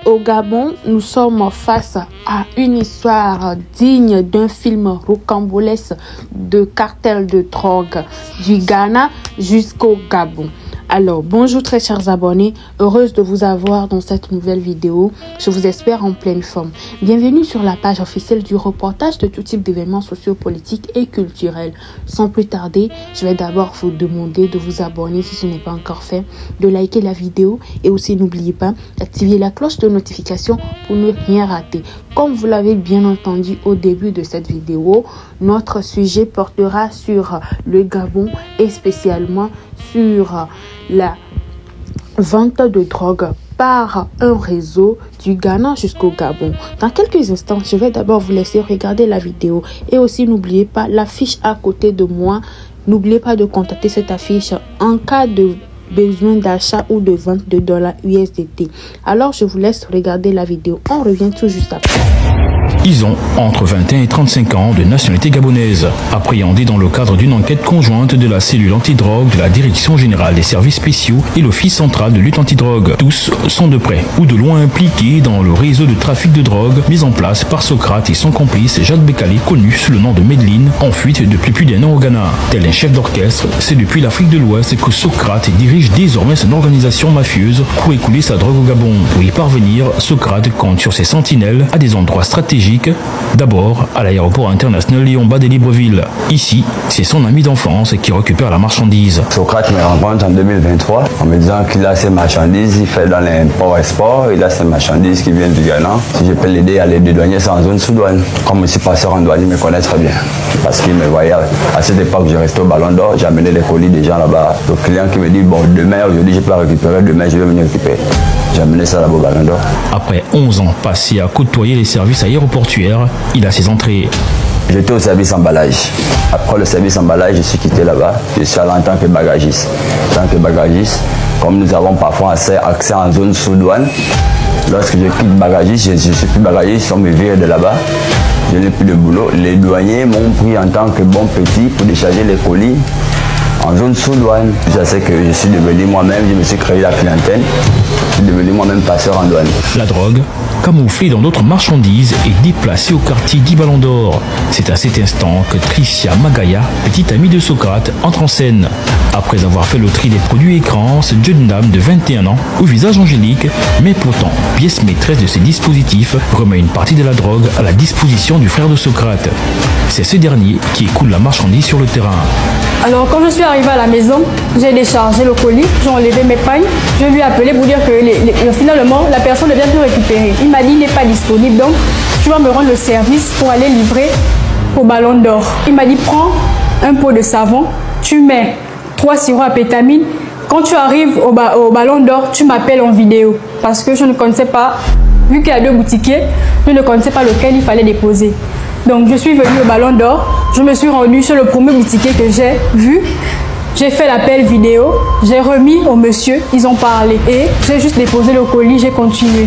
Au Gabon, nous sommes face à une histoire digne d'un film rocambolesque de cartel de drogue du Ghana jusqu'au Gabon. Alors, bonjour très chers abonnés, heureuse de vous avoir dans cette nouvelle vidéo. Je vous espère en pleine forme. Bienvenue sur la page officielle du reportage de tout type d'événements sociopolitiques et culturels. Sans plus tarder, je vais d'abord vous demander de vous abonner si ce n'est pas encore fait, de liker la vidéo et aussi n'oubliez pas d'activer la cloche de notification pour ne rien rater. Comme vous l'avez bien entendu au début de cette vidéo, notre sujet portera sur le Gabon et spécialement sur la vente de drogue par un réseau du Ghana jusqu'au Gabon. Dans quelques instants, je vais d'abord vous laisser regarder la vidéo et aussi n'oubliez pas l'affiche à côté de moi. N'oubliez pas de contacter cette affiche en cas de besoin d'achat ou de vente de dollars USDT. Alors je vous laisse regarder la vidéo. On revient tout juste après. Ils ont entre 21 et 35 ans de nationalité gabonaise, appréhendés dans le cadre d'une enquête conjointe de la cellule antidrogue de la Direction générale des services spéciaux et l'Office central de lutte antidrogue. Tous sont de près ou de loin impliqués dans le réseau de trafic de drogue mis en place par Socrate et son complice Jacques Bekale, connu sous le nom de Medline, en fuite depuis plus d'1 an au Ghana. Tel un chef d'orchestre, c'est depuis l'Afrique de l'Ouest que Socrate dirige désormais son organisation mafieuse pour écouler sa drogue au Gabon. Pour y parvenir, Socrate compte sur ses sentinelles à des endroits stratégiques. D'abord, à l'aéroport international Léon Bas de Libreville. Ici, c'est son ami d'enfance qui récupère la marchandise. Socrate me rencontre en 2023 en me disant qu'il a ses marchandises, il fait dans l'import-export, il a ses marchandises qui viennent du Ghana. Si je peux l'aider à les dédouaner sans zone sous douane. Comme je suis passeur en douane, il me connaît très bien. Parce qu'il me voyait à cette époque, je restais au Ballon d'Or, j'ai amené les colis des gens là-bas. Le client qui me dit, bon, demain, aujourd'hui, je peux récupérer, demain, je vais venir récupérer. J'ai amené ça là-bas au Ballon d'Or. Après 11 ans passés à côtoyer les services aéroportuaires, il a ses entrées. J'étais au service emballage. Après le service emballage, je suis quitté là-bas. Je suis allé en tant que bagagiste. En tant que bagagiste, comme nous avons parfois accès en zone sous douane, lorsque je quitte bagagiste, je ne suis plus bagagiste, on me vire de là-bas. Je n'ai plus de boulot. Les douaniers m'ont pris en tant que bon petit pour décharger les colis en zone sous douane. Je sais que je suis devenu moi-même, je me suis créé la clientèle. Je suis devenu moi-même passeur en douane. La drogue, camouflée dans d'autres marchandises, est déplacée au quartier dit Ballon d'Or. C'est à cet instant que Tricia Magaya, petite amie de Socrate, entre en scène. Après avoir fait le tri des produits écrans, cette jeune dame de 21 ans, au visage angélique, mais pourtant pièce maîtresse de ces dispositifs, remet une partie de la drogue à la disposition du frère de Socrate. C'est ce dernier qui écoule la marchandise sur le terrain. Alors quand je suis arrivée à la maison, j'ai déchargé le colis, j'ai enlevé mes pagnes, je lui ai appelé pour dire que finalement la personne ne vient plus récupérer. Il m'a dit il n'est pas disponible, donc tu vas me rendre le service pour aller livrer au Ballon d'Or. Il m'a dit prends un pot de savon, tu mets 3 sirops à pétamine. Quand tu arrives au Ballon d'Or, tu m'appelles en vidéo parce que je ne connaissais pas, vu qu'il y a 2 boutiquiers, je ne connaissais pas lequel il fallait déposer. Donc je suis venue au Ballon d'Or, je me suis rendue chez le premier boutiquier que j'ai vu. J'ai fait l'appel vidéo, j'ai remis au monsieur, ils ont parlé et j'ai juste déposé le colis, j'ai continué.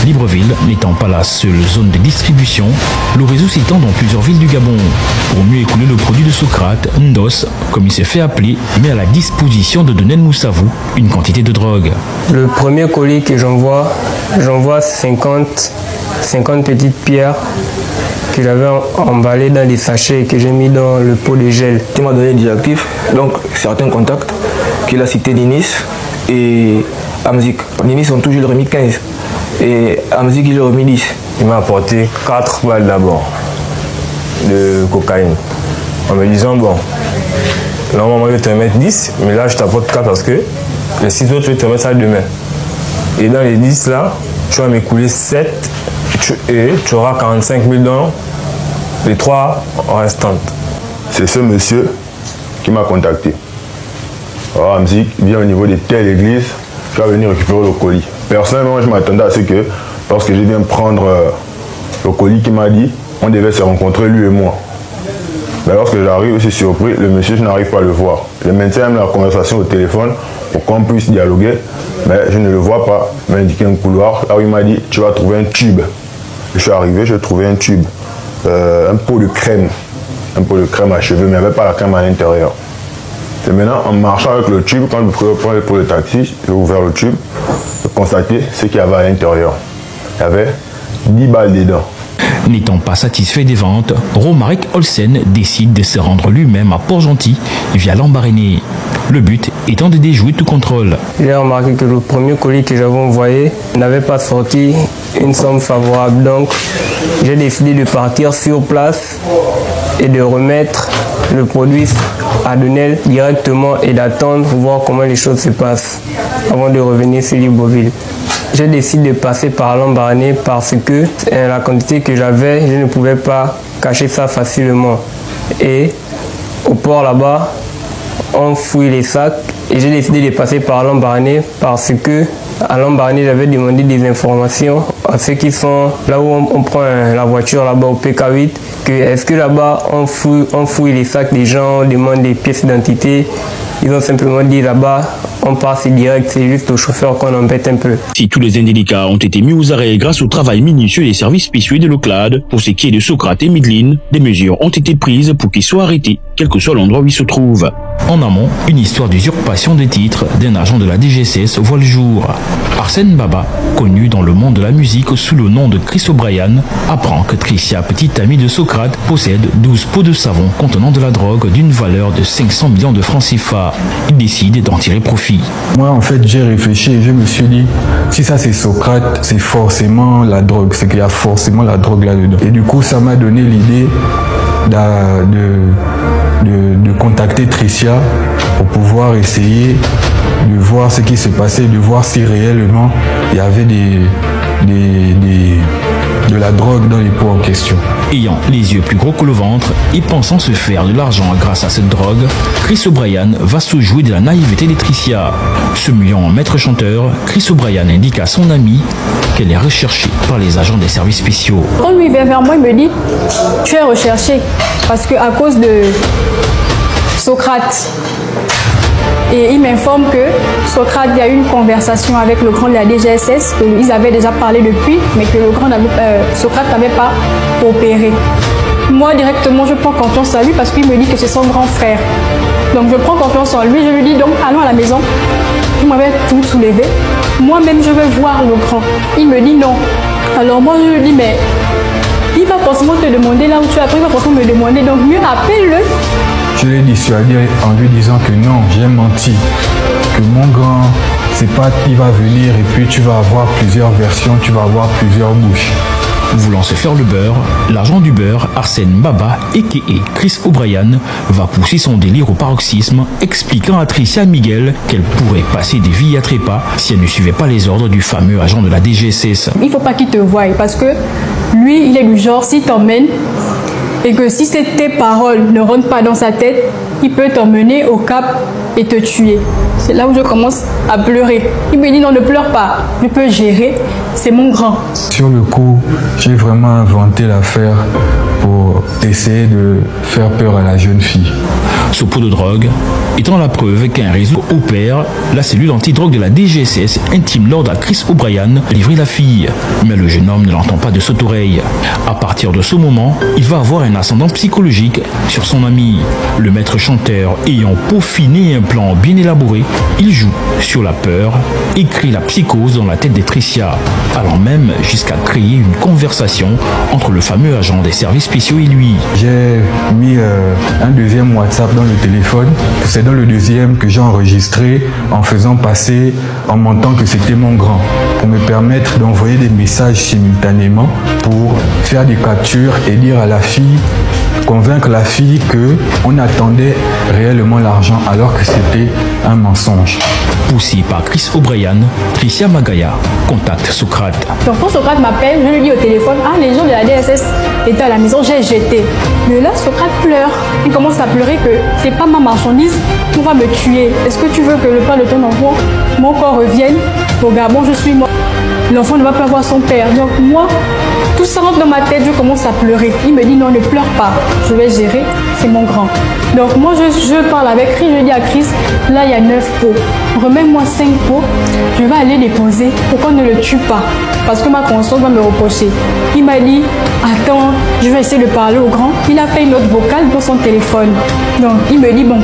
Libreville n'étant pas la seule zone de distribution, le réseau s'étend dans plusieurs villes du Gabon. Pour mieux écouler le produit de Socrate, Ndos, comme il s'est fait appeler, met à la disposition de Donel Moussavou une quantité de drogue. Le premier colis que j'envoie 50 petites pierres que j'avais emballées dans des sachets et que j'ai mis dans le pot de gel. Tu m'as donné des actifs, donc certains contacts, qu'il a cité Ninis et Amzik. Ninis ont toujours remis 15 et Amzik il a remis 10. Il m'a apporté 4 balles d'abord de cocaïne en me disant bon, normalement je vais te remettre 10, mais là je t'apporte 4 parce que les 6 autres je vais te remettre ça demain. Et dans les 10 là, tu vas m'écouler 7 et tu auras 45 000 dans les 3 restantes. C'est ce monsieur qui m'a contacté. Alors, Amzik vient au niveau de telle église, tu vas venir récupérer le colis. Personnellement, je m'attendais à ce que, lorsque je viens prendre le colis qu'il m'a dit, on devait se rencontrer lui et moi. Mais lorsque j'arrive, je suis surpris, le monsieur, je n'arrive pas à le voir. Je maintiens même la conversation au téléphone pour qu'on puisse dialoguer, mais je ne le vois pas. Il m'a indiqué un couloir, là où il m'a dit, tu vas trouver un tube. Je suis arrivé, j'ai trouvé un tube, un pot de crème à cheveux, mais il n'y avait pas la crème à l'intérieur. Et maintenant, en marchant avec le tube, quand je prenais pour le taxi, j'ai ouvert le tube, j'ai constaté ce qu'il y avait à l'intérieur. il y avait 10 balles dedans. N'étant pas satisfait des ventes, Romaric Olsen décide de se rendre lui-même à Port-Gentil via Lambaréné. Le but étant de déjouer tout contrôle. J'ai remarqué que le premier colis que j'avais envoyé n'avait pas sorti une somme favorable. Donc, j'ai décidé de partir sur place et de remettre le produit à Denel directement et d'attendre pour voir comment les choses se passent avant de revenir sur Libreville. J'ai décidé de passer par Lambaréné parce que la quantité que j'avais, je ne pouvais pas cacher ça facilement. Et au port là-bas, on fouille les sacs et j'ai décidé de passer par Lambaréné parce que à Lambaréné, j'avais demandé des informations à ceux qui sont là où on prend la voiture là-bas au PK8, que est-ce que là-bas on fouille les sacs des gens, on demande des pièces d'identité. Ils ont simplement dit là-bas, on passe direct, c'est juste au chauffeur qu'on embête un peu. Si tous les indélicats ont été mis aux arrêts grâce au travail minutieux des services spéciaux de l'OCLAD, pour ce qui est de Socrate et Midline, des mesures ont été prises pour qu'ils soient arrêtés, quel que soit l'endroit où ils se trouvent. En amont, une histoire d'usurpation des titres d'un agent de la DGSS voit le jour. Arsène Baba, connu dans le monde de la musique sous le nom de Chris O'Brien, apprend que Tricia, petite amie de Socrate, possède 12 pots de savon contenant de la drogue d'une valeur de 500 millions de francs CFA. Il décide d'en tirer profit. Moi, en fait, j'ai réfléchi et je me suis dit, si ça c'est Socrate, c'est forcément la drogue, c'est qu'il y a forcément la drogue là-dedans. Et du coup, ça m'a donné l'idée de contacter Tricia pour pouvoir essayer de voir ce qui se passait, de voir si réellement il y avait de la drogue dans les pots en question. Ayant les yeux plus gros que le ventre et pensant se faire de l'argent grâce à cette drogue, Chris O'Brien va se jouer de la naïveté de Tricia. Se muant en maître chanteur, Chris O'Brien indique à son ami qu'elle est recherchée par les agents des services spéciaux. Quand lui vient vers moi, il me dit « Tu es recherché parce qu'à cause de Socrate ». Et il m'informe que Socrate, il y a eu une conversation avec le grand de la DGSS, qu'ils avaient déjà parlé depuis, mais que Socrate n'avait pas coopéré. Moi, directement, je prends confiance en lui parce qu'il me dit que c'est son grand frère. Donc, je prends confiance en lui. Je lui dis donc, allons à la maison. Il m'avait tout soulevé. Moi-même, je veux voir le grand. Il me dit non. Alors, moi, je lui dis, mais il va forcément te demander là où tu es. Après, il va forcément me demander. Donc, mieux appelle-le. Je l'ai dissuadé en lui disant que non, j'ai menti, que mon grand, c'est pas il va venir et puis tu vas avoir plusieurs versions, tu vas avoir plusieurs bouches. Voulant se faire le beurre, l'agent du beurre, Arsène Baba, a.k.a. Chris O'Brien, va pousser son délire au paroxysme, expliquant à Tricia Miguel qu'elle pourrait passer des vies à trépas si elle ne suivait pas les ordres du fameux agent de la DGSS. Il ne faut pas qu'il te voie parce que lui, il est du genre, s'il t'emmène, et que si tes paroles ne rentrent pas dans sa tête, il peut t'emmener au cap et te tuer. C'est là où je commence à pleurer. Il me dit non, ne pleure pas, je peux gérer, c'est mon grand. Sur le coup, j'ai vraiment inventé l'affaire pour essayer de faire peur à la jeune fille. Ce pot de drogue étant la preuve qu'un réseau opère, la cellule antidrogue de la DGSS intime l'ordre à Chris O'Brien de livrer la fille. Mais le jeune homme ne l'entend pas de cette oreille. À partir de ce moment, il va avoir un ascendant psychologique sur son ami. Le maître chanteur ayant peaufiné un plan bien élaboré, il joue sur la peur et crée la psychose dans la tête de Tricia, allant même jusqu'à créer une conversation entre le fameux agent des services spéciaux et lui. J'ai mis un deuxième WhatsApp dans le téléphone. C'est dans le deuxième que j'ai enregistré en faisant passer, en montant que c'était mon grand, pour me permettre d'envoyer des messages simultanément pour faire des captures et dire à la fille, convaincre la fille qu'on attendait réellement l'argent alors que c'était un mensonge. Poussé par Chris O'Brien, Tricia Magaya contacte Socrate. Donc quand Socrate m'appelle, je lui dis au téléphone, ah les gens de la DSS étaient à la maison, j'ai jeté. Mais là Socrate pleure, il commence à pleurer que c'est pas ma marchandise, on va me tuer. Est-ce que tu veux que le père de ton enfant, mon corps revienne au Gabon, je suis mort. L'enfant ne va pas voir son père. Donc moi, tout ça rentre dans ma tête, je commence à pleurer. Il me dit non, ne pleure pas, je vais gérer, c'est mon grand. Donc moi, je parle avec Chris, je dis à Chris, là il y a 9 pots, remets-moi 5 pots, je vais aller les poser pour qu'on ne le tue pas. Parce que ma conscience va me reprocher. Il m'a dit, attends, je vais essayer de parler au grand. Il a fait une note vocale dans son téléphone. Donc il me dit, bon,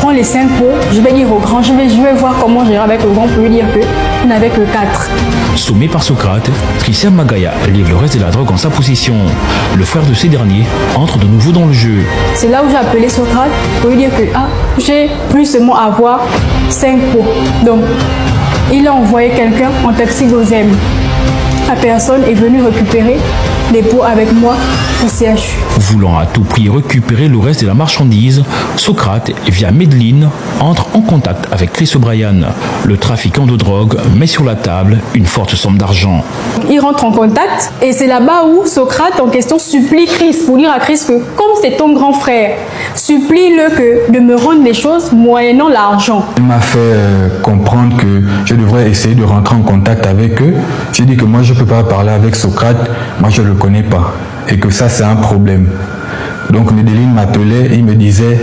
prends les 5 pots, je vais dire au grand, je vais voir comment gérer avec le grand pour lui dire qu'il n'avait que 4. Sommé par Socrate, Christian Magaya livre le reste de la drogue en sa possession. Le frère de ces derniers entre de nouveau dans le jeu. C'est là où j'ai appelé Socrate pour lui dire que j'ai pu seulement avoir 5 pots. Donc, il a envoyé quelqu'un en taxi Gozem. La personne est venue récupérer les pots avec moi au CHU. Voulant à tout prix récupérer le reste de la marchandise, Socrate, via Medellin, entre en contact avec Chris O'Brien. Le trafiquant de drogue met sur la table une forte somme d'argent. Il rentre en contact et c'est là-bas où Socrate en question supplie Chris pour dire à Chris que comme c'est ton grand frère, supplie-le de me rendre les choses moyennant l'argent. Il m'a fait comprendre que je devrais essayer de rentrer en contact avec eux. J'ai dit que moi je ne peux pas parler avec Socrate, moi je ne le connais pas et que ça c'est un problème. Donc Medellin m'appelait, il me disait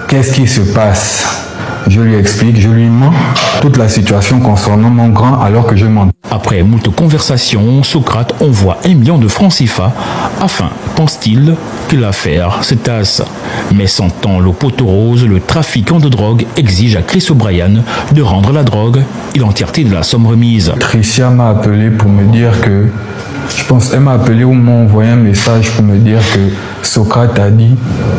qu'est-ce qui se passe? Je lui explique, je lui mens toute la situation concernant mon grand alors que je mens. Après moult conversations, Socrate envoie 1 million de francs CFA afin, pense-t-il, que l'affaire se tasse. Mais sentant le poteau rose, le trafiquant de drogue exige à Chris O'Brien de rendre la drogue et l'entièreté de la somme remise. Tricia m'a appelé pour me dire que, je pense, elle m'a appelé ou m'a envoyé un message pour me dire que Socrate a dit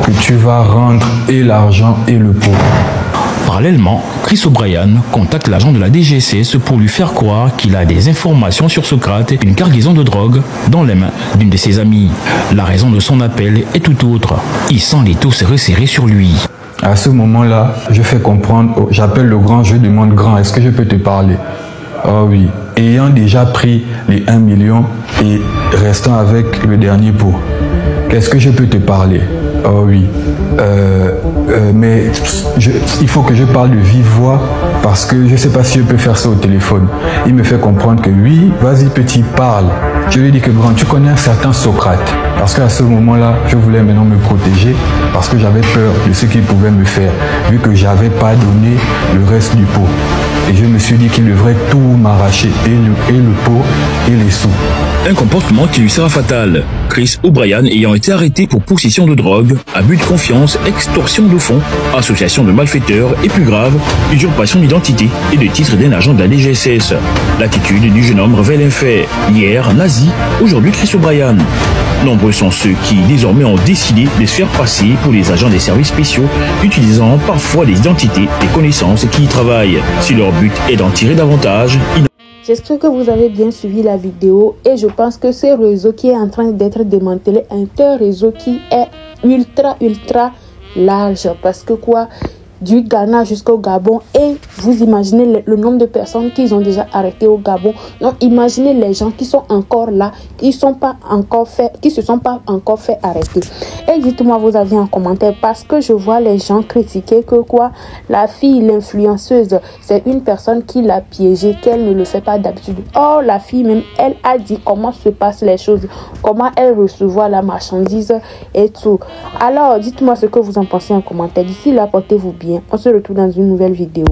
que tu vas rendre et l'argent et le pot. Parallèlement, Chris O'Brien contacte l'agent de la DGSS pour lui faire croire qu'il a des informations sur Socrate et une cargaison de drogue dans les mains d'une de ses amies. La raison de son appel est tout autre. Il sent les taux se resserrer sur lui. À ce moment-là, je fais comprendre, j'appelle le grand, je demande grand, est-ce que je peux te parler? Oh oui. Ayant déjà pris les 1 million et restant avec le dernier pot, qu'est-ce que je peux te parler? Oh oui. Mais il faut que je parle de vive voix parce que je ne sais pas si je peux faire ça au téléphone. Il me fait comprendre que oui, vas-y petit, parle. Je lui dis que grand, tu connais un certain Socrate. Parce qu'à ce moment-là, je voulais maintenant me protéger parce que j'avais peur de ce qu'il pouvait me faire vu que je n'avais pas donné le reste du pot. Et je me suis dit qu'il devrait tout m'arracher, et le pot et les sous. Un comportement qui lui sera fatal. Chris O'Brien ayant été arrêté pour possession de drogue, abus de confiance, extorsion de fonds, association de malfaiteurs et plus grave, usurpation d'identité et de titre d'un agent de la DGSS. L'attitude du jeune homme révèle un fait. Hier, nazi, aujourd'hui Chris O'Brien. Nombreux sont ceux qui désormais ont décidé de se faire passer pour les agents des services spéciaux, utilisant parfois des identités, des connaissances qui y travaillent. Si leur but est d'en tirer davantage, J'espère que vous avez bien suivi la vidéo et je pense que ce réseau qui est en train d'être démantelé est un réseau qui est ultra large parce que quoi, du Ghana jusqu'au Gabon, et vous imaginez le nombre de personnes qu'ils ont déjà arrêtées au Gabon. Donc imaginez les gens qui sont encore là, qui se sont pas encore fait arrêter. Et dites-moi vos avis en commentaire parce que je vois les gens critiquer que quoi, la fille, l'influenceuse, c'est une personne qui l'a piégée, qu'elle ne le fait pas d'habitude. Or la fille même, elle a dit comment se passent les choses, comment elle reçoit la marchandise et tout. Alors dites-moi ce que vous en pensez en commentaire. D'ici là, portez-vous bien. On se retrouve dans une nouvelle vidéo.